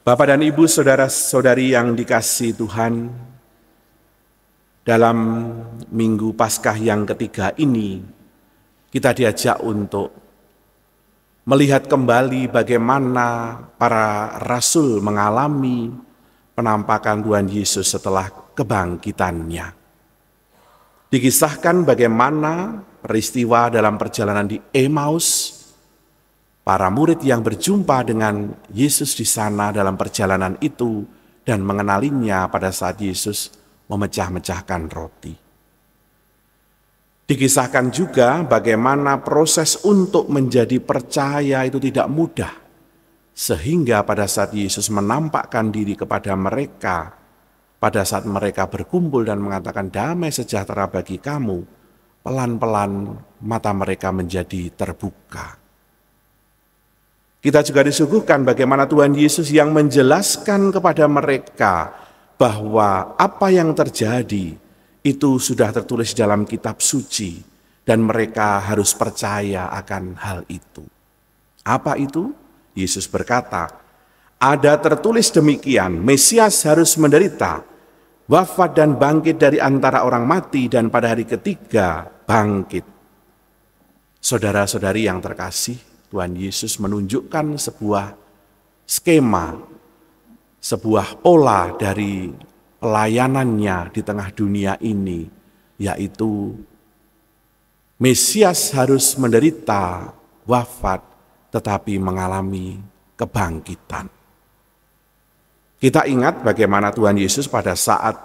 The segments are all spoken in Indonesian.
Bapak dan Ibu, saudara-saudari yang dikasihi Tuhan, dalam Minggu Paskah yang ketiga ini, kita diajak untuk melihat kembali bagaimana para rasul mengalami penampakan Tuhan Yesus setelah kebangkitannya. Dikisahkan bagaimana peristiwa dalam perjalanan di Emmaus, para murid yang berjumpa dengan Yesus di sana dalam perjalanan itu dan mengenalinya pada saat Yesus memecah-mecahkan roti. Dikisahkan juga bagaimana proses untuk menjadi percaya itu tidak mudah, sehingga pada saat Yesus menampakkan diri kepada mereka, pada saat mereka berkumpul dan mengatakan damai sejahtera bagi kamu, pelan-pelan mata mereka menjadi terbuka. Kita juga disuguhkan bagaimana Tuhan Yesus yang menjelaskan kepada mereka bahwa apa yang terjadi itu sudah tertulis dalam kitab suci dan mereka harus percaya akan hal itu. Apa itu? Yesus berkata, ada tertulis demikian, Mesias harus menderita, wafat dan bangkit dari antara orang mati dan pada hari ketiga bangkit. Saudara-saudari yang terkasih, Tuhan Yesus menunjukkan sebuah skema, sebuah pola dari pelayanannya di tengah dunia ini, yaitu Mesias harus menderita, wafat, tetapi mengalami kebangkitan. Kita ingat bagaimana Tuhan Yesus pada saat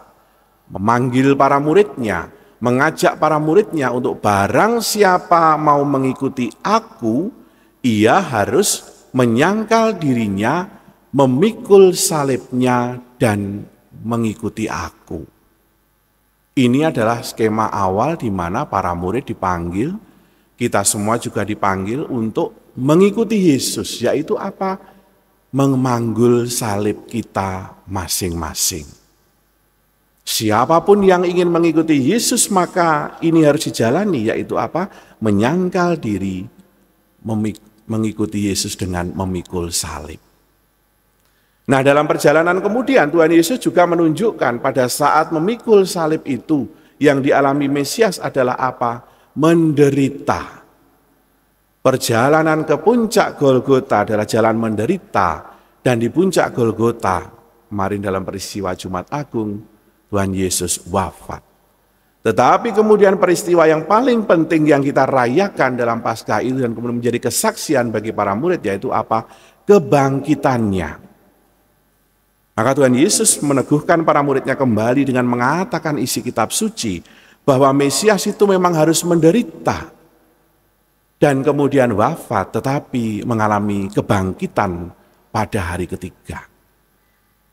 memanggil para muridnya, mengajak para muridnya untuk barang siapa mau mengikuti aku, ia harus menyangkal dirinya, memikul salibnya, dan mengikuti aku. Ini adalah skema awal di mana para murid dipanggil, kita semua juga dipanggil untuk mengikuti Yesus, yaitu apa? Memanggul salib kita masing-masing. Siapapun yang ingin mengikuti Yesus, maka ini harus dijalani, yaitu apa? Menyangkal diri, mengikuti Yesus dengan memikul salib. Nah, dalam perjalanan kemudian Tuhan Yesus juga menunjukkan pada saat memikul salib itu yang dialami Mesias adalah apa? Menderita. Perjalanan ke puncak Golgota adalah jalan menderita, dan di puncak Golgota kemarin dalam peristiwa Jumat Agung Tuhan Yesus wafat. Tetapi kemudian peristiwa yang paling penting yang kita rayakan dalam Paskah itu dan kemudian menjadi kesaksian bagi para murid, yaitu apa? Kebangkitannya. Maka Tuhan Yesus meneguhkan para muridnya kembali dengan mengatakan isi kitab suci bahwa Mesias itu memang harus menderita dan kemudian wafat, tetapi mengalami kebangkitan pada hari ketiga.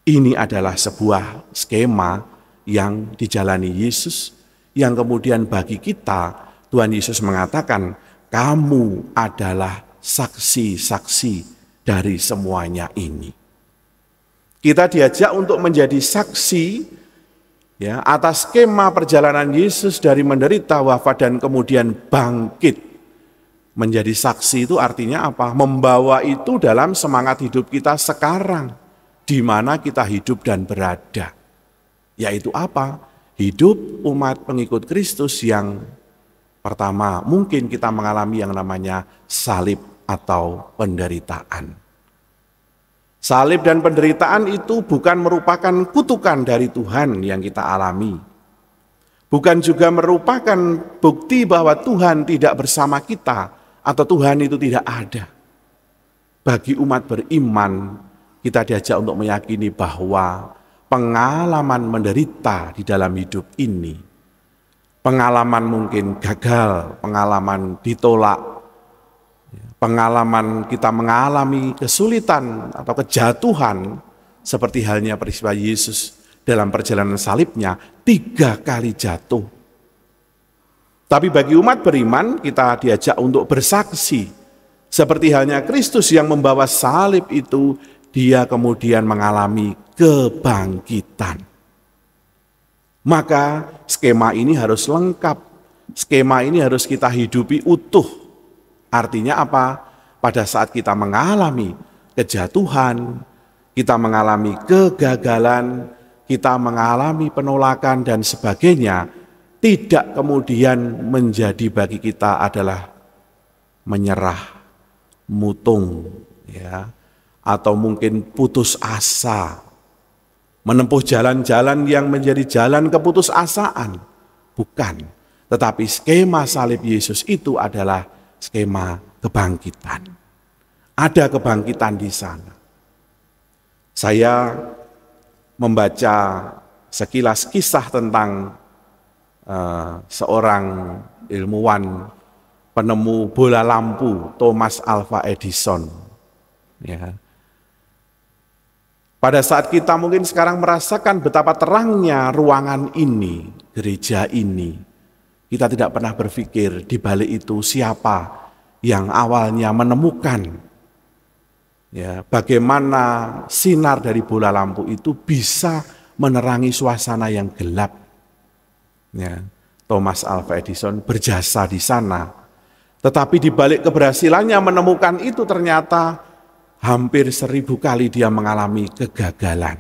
Ini adalah sebuah skema yang dijalani Yesus, yang kemudian bagi kita Tuhan Yesus mengatakan, kamu adalah saksi-saksi dari semuanya ini. Kita diajak untuk menjadi saksi ya, atas skema perjalanan Yesus dari menderita, wafat, dan kemudian bangkit. Menjadi saksi itu artinya apa? Membawa itu dalam semangat hidup kita sekarang, di mana kita hidup dan berada. Yaitu apa? Hidup umat pengikut Kristus yang pertama, mungkin kita mengalami yang namanya salib atau penderitaan. Salib dan penderitaan itu bukan merupakan kutukan dari Tuhan yang kita alami. Bukan juga merupakan bukti bahwa Tuhan tidak bersama kita atau Tuhan itu tidak ada. Bagi umat beriman, kita diajak untuk meyakini bahwa pengalaman menderita di dalam hidup ini, pengalaman mungkin gagal, pengalaman ditolak, pengalaman kita mengalami kesulitan atau kejatuhan, seperti halnya peristiwa Yesus dalam perjalanan salibnya 3 kali jatuh. Tapi bagi umat beriman, kita diajak untuk bersaksi, seperti halnya Kristus yang membawa salib itu, dia kemudian mengalami kebangkitan. Maka skema ini harus lengkap, skema ini harus kita hidupi utuh. Artinya apa? Pada saat kita mengalami kejatuhan, kita mengalami kegagalan, kita mengalami penolakan dan sebagainya, tidak kemudian menjadi bagi kita adalah menyerah, mutung, ya, atau mungkin putus asa, menempuh jalan-jalan yang menjadi jalan keputusasaan. Bukan, tetapi skema salib Yesus itu adalah skema kebangkitan. Ada kebangkitan di sana. Saya membaca sekilas kisah tentang seorang ilmuwan penemu bola lampu, Thomas Alva Edison. Ya. Pada saat kita mungkin sekarang merasakan betapa terangnya ruangan ini, gereja ini, kita tidak pernah berpikir di balik itu siapa yang awalnya menemukan, ya, bagaimana sinar dari bola lampu itu bisa menerangi suasana yang gelap. Ya, Thomas Alva Edison berjasa di sana. Tetapi di balik keberhasilannya menemukan itu ternyata hampir 1000 kali dia mengalami kegagalan.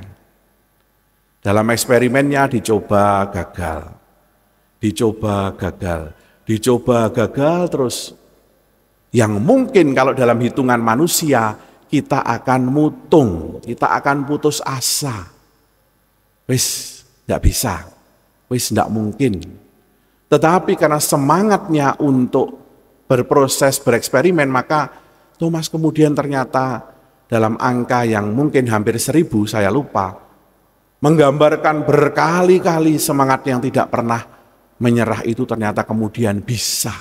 Dalam eksperimennya dicoba gagal, dicoba gagal, dicoba gagal terus. Yang mungkin kalau dalam hitungan manusia kita akan mutung, kita akan putus asa. Wis, tidak bisa, wis tidak mungkin. Tetapi karena semangatnya untuk berproses, bereksperimen, maka Thomas kemudian ternyata dalam angka yang mungkin hampir 1000, saya lupa, menggambarkan berkali-kali semangat yang tidak pernah menyerah itu ternyata kemudian bisa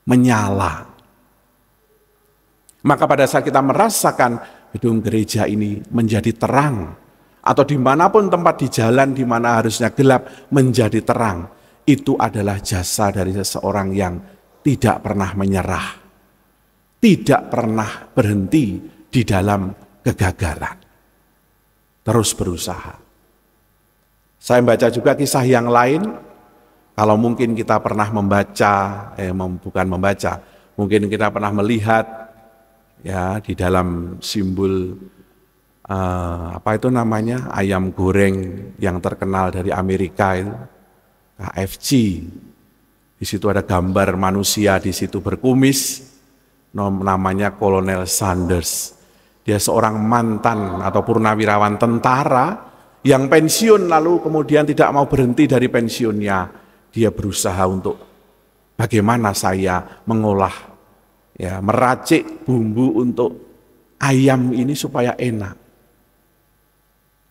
menyala. Maka pada saat kita merasakan gedung gereja ini menjadi terang, atau dimanapun tempat di jalan di mana harusnya gelap menjadi terang, itu adalah jasa dari seseorang yang tidak pernah menyerah, tidak pernah berhenti di dalam kegagalan, terus berusaha. Saya membaca juga kisah yang lain, kalau mungkin kita pernah membaca, bukan membaca, mungkin kita pernah melihat, ya, di dalam simbol apa itu namanya, ayam goreng yang terkenal dari Amerika itu, KFC. Di situ ada gambar manusia di situ berkumis, namanya Kolonel Sanders. Dia seorang mantan atau purnawirawan tentara yang pensiun lalu kemudian tidak mau berhenti dari pensiunnya. Dia berusaha untuk bagaimana saya mengolah, ya, meracik bumbu untuk ayam ini supaya enak.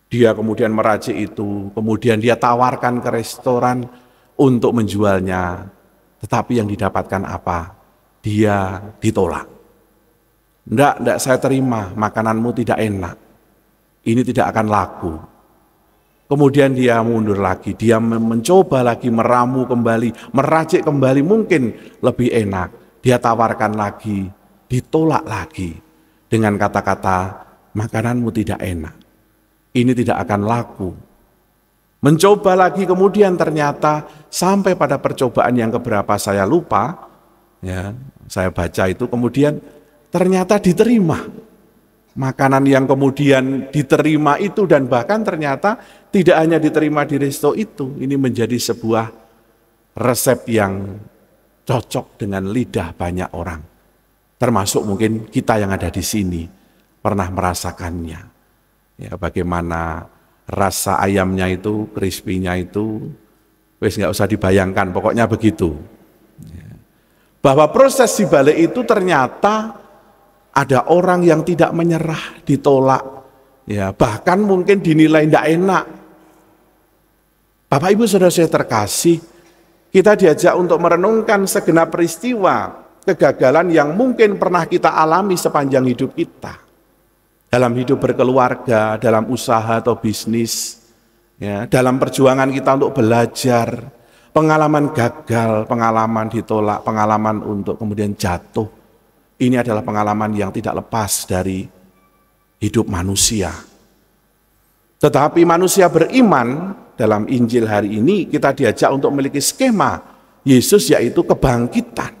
Dia kemudian meracik itu, kemudian dia tawarkan ke restoran untuk menjualnya. Tetapi yang didapatkan apa? Dia ditolak. Enggak saya terima, makananmu tidak enak. Ini tidak akan laku. Kemudian dia mundur lagi, dia mencoba lagi meramu kembali, meracik kembali mungkin lebih enak. Dia tawarkan lagi, ditolak lagi dengan kata-kata makananmu tidak enak. Ini tidak akan laku. Mencoba lagi kemudian ternyata sampai pada percobaan yang keberapa saya lupa, ya, saya baca itu kemudian ternyata diterima. Makanan yang kemudian diterima itu dan bahkan ternyata tidak hanya diterima di resto itu, ini menjadi sebuah resep yang cocok dengan lidah banyak orang. Termasuk mungkin kita yang ada di sini pernah merasakannya. Ya, bagaimana rasa ayamnya itu, crispy-nya itu, wis nggak usah dibayangkan, pokoknya begitu. Bahwa proses di balik itu ternyata ada orang yang tidak menyerah, ditolak, ya, bahkan mungkin dinilai tidak enak. Bapak Ibu Saudara saya terkasih, kita diajak untuk merenungkan segenap peristiwa kegagalan yang mungkin pernah kita alami sepanjang hidup kita. Dalam hidup berkeluarga, dalam usaha atau bisnis, ya, dalam perjuangan kita untuk belajar, pengalaman gagal, pengalaman ditolak, pengalaman untuk kemudian jatuh. Ini adalah pengalaman yang tidak lepas dari hidup manusia. Tetapi manusia beriman dalam Injil hari ini kita diajak untuk memiliki skema Yesus, yaitu kebangkitan.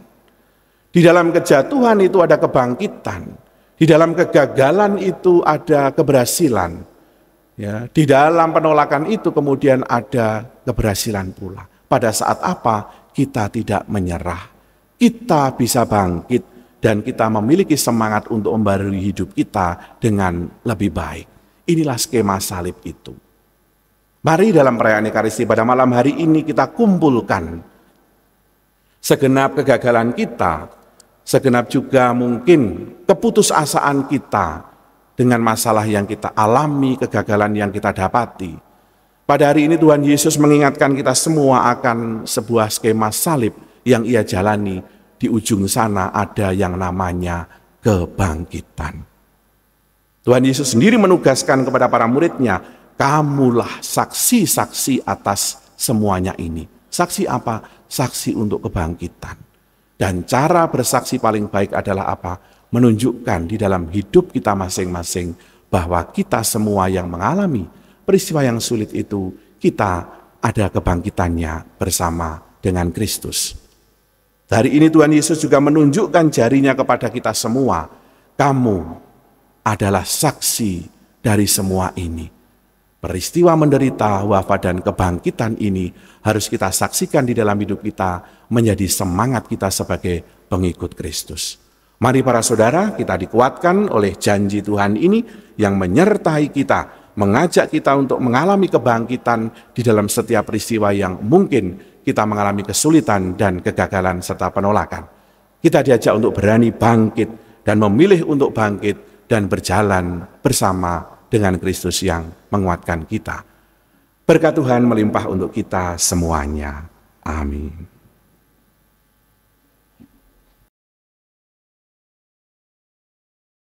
Di dalam kejatuhan itu ada kebangkitan. Di dalam kegagalan itu ada keberhasilan. Ya, di dalam penolakan itu kemudian ada keberhasilan pula. Pada saat apa kita tidak menyerah, kita bisa bangkit dan kita memiliki semangat untuk membarui hidup kita dengan lebih baik. Inilah skema salib itu. Mari dalam perayaan Ekaristi pada malam hari ini kita kumpulkan segenap kegagalan kita, segenap juga mungkin keputusasaan kita dengan masalah yang kita alami, kegagalan yang kita dapati. Pada hari ini Tuhan Yesus mengingatkan kita semua akan sebuah skema salib yang ia jalani. Di ujung sana ada yang namanya kebangkitan. Tuhan Yesus sendiri menugaskan kepada para muridnya, kamulah saksi-saksi atas semuanya ini. Saksi apa? Saksi untuk kebangkitan. Dan cara bersaksi paling baik adalah apa? Menunjukkan di dalam hidup kita masing-masing bahwa kita semua yang mengalami peristiwa yang sulit itu, kita ada kebangkitannya bersama dengan Kristus. Hari ini Tuhan Yesus juga menunjukkan jarinya kepada kita semua. Kamu adalah saksi dari semua ini. Peristiwa menderita, wafat, dan kebangkitan ini harus kita saksikan di dalam hidup kita, menjadi semangat kita sebagai pengikut Kristus. Mari para saudara, kita dikuatkan oleh janji Tuhan ini yang menyertai kita, mengajak kita untuk mengalami kebangkitan di dalam setiap peristiwa yang mungkin kita mengalami kesulitan dan kegagalan serta penolakan. Kita diajak untuk berani bangkit dan memilih untuk bangkit dan berjalan bersama dengan Kristus yang menguatkan kita. Berkat Tuhan melimpah untuk kita semuanya. Amin.